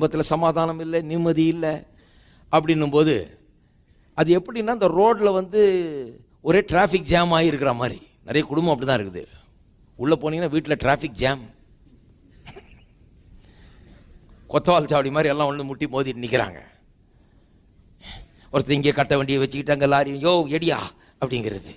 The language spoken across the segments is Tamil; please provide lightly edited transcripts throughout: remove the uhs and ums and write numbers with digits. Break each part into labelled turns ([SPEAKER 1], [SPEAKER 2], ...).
[SPEAKER 1] குடும்பத்தில் சமாதானம் இல்லை, நிம்மதி இல்லை அப்படின்னும் போது அது எப்படின்னா, இந்த ரோட்டில் ஒரே டிராஃபிக் ஜாம் ஆகியிருக்கிற மாதிரி நிறைய குடும்பம் அப்படி தான் இருக்குது. உள்ளே போனீங்கன்னா வீட்டில் டிராஃபிக் ஜாம், கொத்தவால் சாவடி மாதிரி எல்லாம் ஒன்று முட்டி மோதிட்டு நிற்கிறாங்க. ஒருத்தர் இங்கே கட்ட வண்டியை வச்சுக்கிட்டு அங்கே லாரி யோ எடியா அப்படிங்கிறது,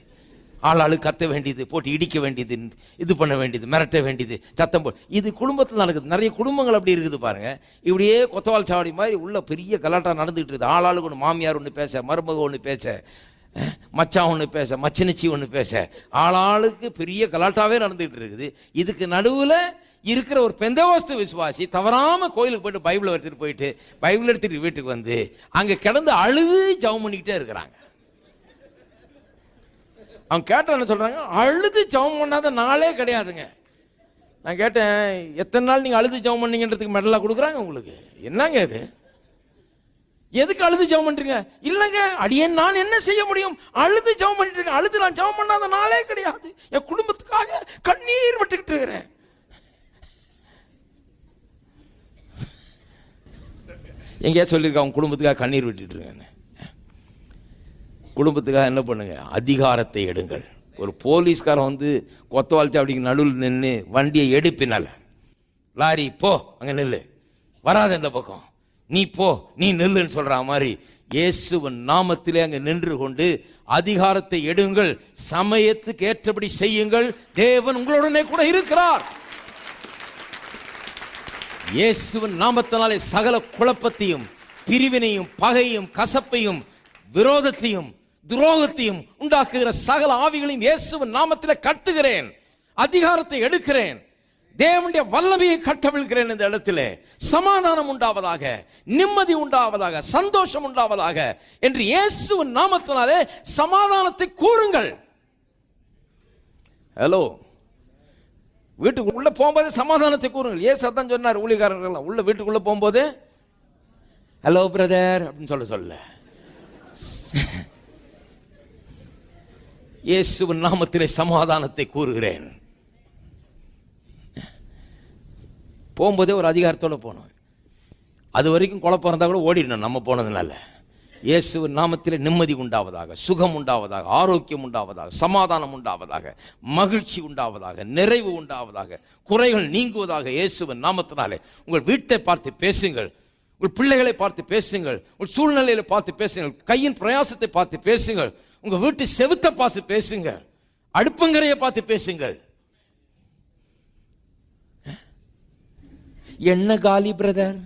[SPEAKER 1] ஆளாளு கத்த வேண்டியது, போட்டு இடிக்க வேண்டியது, இது பண்ண வேண்டியது, மிரட்ட வேண்டியது, சத்தம் இது குடும்பத்தில் நடக்குது. நிறைய குடும்பங்கள் அப்படி இருக்குது பாருங்க. இப்படியே கொத்தவால் சாவடி மாதிரி உள்ள பெரிய கலாட்டா நடந்துகிட்டு இருக்குது. ஆளாளுக்கு ஒன்று, மாமியார் ஒன்று பேச, மருமக ஒன்று பேச, மச்சான் ஒன்று பேச, மச்சினிச்சி ஒன்று பேச, ஆளாளுக்கு பெரிய கலாட்டாவே நடந்துகிட்டு இருக்குது. இதுக்கு நடுவில் இருக்கிற ஒரு பெந்தகோஸ்து விசுவாசி தவறாம கோயிலுக்கு போயிட்டு பைபிளை எடுத்துட்டு போயிட்டு பைபிள் எடுத்துட்டு வீட்டுக்கு அங்கே கிடந்து அழுது ஜெபம் பண்ணிக்கிட்டே இருக்கிறாங்க. அவங்க கேட்ட என்ன சொல்றாங்க, அழுது ஜெபம் பண்ணாத நாளே கிடையாதுங்க. நான் கேட்டேன், எத்தனை நாள் நீங்க அழுது ஜெபம் பண்ணீங்கன்றதுக்கு மெடலா கொடுக்குறாங்க உங்களுக்கு? என்னங்க இது, எதுக்கு அழுது ஜெபம் பண்றீங்க? இல்லைங்க, அடியேன் நான் என்ன செய்ய முடியும், அழுது ஜெபம் பண்ணிட்டு இருக்கேன். அழுது நான் ஜெபம் பண்ணாத நாளே கிடையாது. என் குடும்பத்துக்காக கண்ணீர் விட்டுக்கிட்டு இருக்கிறேன். எங்கேயா சொல்லியிருக்கா அவங்க குடும்பத்துக்காக கண்ணீர் விட்டுட்டு இருக்கேன்னு? குடும்பத்துக்காக என்ன பண்ணுங்க, அதிகாரத்தை எடுங்கள். ஒரு போலீஸ்காரன் கொத்தவால் சாவடிக்கு நடுவில் நின்று வண்டியை எடுப்பினால, லாரி போ அங்கே நில்லு, வராத இந்த பக்கம், நீ போ, நீ நில்லுன்னு சொல்ற மாதிரி இயேசுவின் நாமத்திலே அங்கே நின்று கொண்டு அதிகாரத்தை எடுங்கள், சமயத்துக்கு ஏற்றபடி செய்யுங்கள், தேவன் உங்களுடனே கூட இருக்கிறார். இயேசுவின் நாமத்தினாலே சகல குழப்பத்தையும், பிரிவினையும், பகையும், கசப்பையும், விரோதத்தையும், துரோகத்தையும் உண்டாக்குகிற சகல ஆவிகளையும் இயேசுவின் நாமத்திலே கட்டுகிறேன், அதிகாரத்தை எடுக்கிறேன், தேவனுடைய வல்லமையை கட்டவிழ்கிறேன். இந்த இடத்திலே சமாதானம் உண்டாவதாக, நிம்மதி உண்டாவதாக, சந்தோஷம் உண்டாவதாக என்று இயேசுவின் நாமத்தினாலே சமாதானத்தை கூறுங்கள். ஹலோ, வீட்டுக்கு உள்ள போகும்போது சமாதானத்தை கூறுங்கள். ஏசு அதான் சொன்னார், ஊழியக்காரர்கள் உள்ள வீட்டுக்குள்ள போகும்போது ஹலோ பிரதர் அப்படின்னு சொல்ல இயேசுவின் நாமத்திலே சமாதானத்தை கூறுகிறேன். போகும்போதே ஒரு அதிகாரத்தோட போகணும். அது வரைக்கும் குழப்பம் இருந்தால் கூட ஓடிடணும் நம்ம போனதுனால. இயேசுவின் நாமத்திலே நிம்மதி உண்டாவதாக, சுகம் உண்டாவதாக, ஆரோக்கியம் உண்டாவதாக, சமாதானம் உண்டாவதாக, மகிழ்ச்சி உண்டாவதாக, நிறைவு உண்டாவதாக, குறைகள் நீங்குவதாக. இயேசுவின் நாமத்தினாலே உங்கள் வீட்டை பார்த்து பேசுங்கள், உங்கள் பிள்ளைகளை பார்த்து பேசுங்கள், உங்கள் சூழ்நிலையில பார்த்து பேசுங்கள், கையின் பிரயாசத்தை பார்த்து பேசுங்கள், உங்க வீட்டு செவுத்தை பார்த்து பேசுங்கள், அடுப்பங்கரையை பார்த்து பேசுங்கள். என்ன காலி பிரதர்,